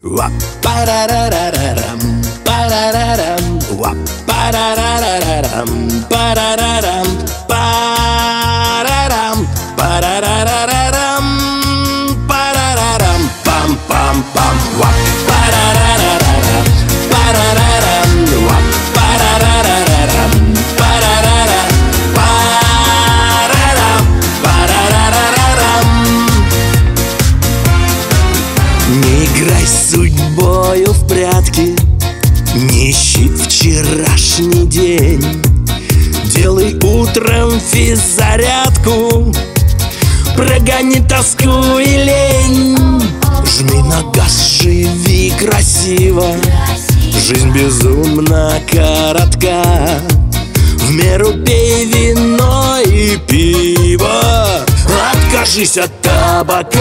Парарарарам, парарарам, парарарарам, парарарам, парарам, парарарарам, парарарам, пам-пам-пам, парарарарам, парарарам, парарарарам, парарарам, парарам, парарарарам. Не играй с судьбою в прятки, не ищи вчерашний день. Делай утром физзарядку, прогони тоску и лень. Жми на газ, живи красиво, жизнь безумно коротка. В меру пей вино и пиво, откажись от табака.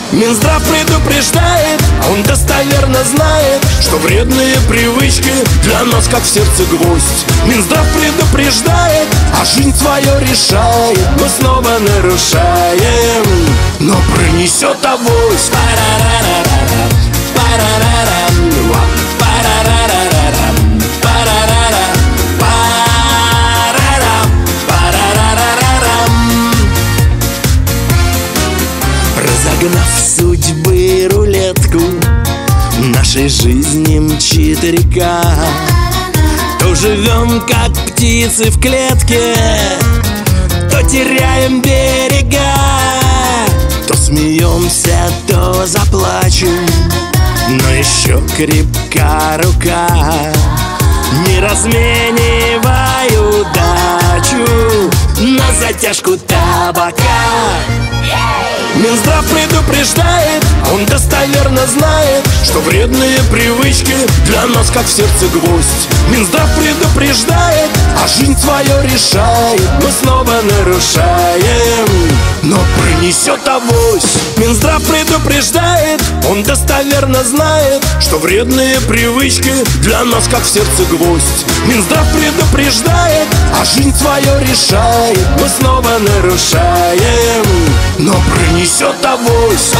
Минздрав предупреждает, он достоверно знает, что вредные привычки для нас как в сердце гвоздь. Минздрав предупреждает, а жизнь свое решает, мы снова нарушаем, но пронесет авось. Парарарарам, парарарам, парарарарам, парарарам, парарарам, парарарарам. Разогнав судьбы рулетку, нашей жизни мчит река. То живем, как птицы в клетке, то теряем берега. То смеемся, то заплачем, но еще крепка рука. Не разменивай удачу на затяжку табака. Минздрав предупреждает, он достоверно знает, что вредные привычки для нас как в сердце гвоздь. Минздрав предупреждает, а жизнь свое решает, мы снова нарушаем, но пронесет авось. Минздрав предупреждает, он достоверно знает, что вредные привычки для нас как в сердце гвоздь. Минздрав предупреждает, а жизнь свое решает, мы снова нарушаем, но пронесет авось.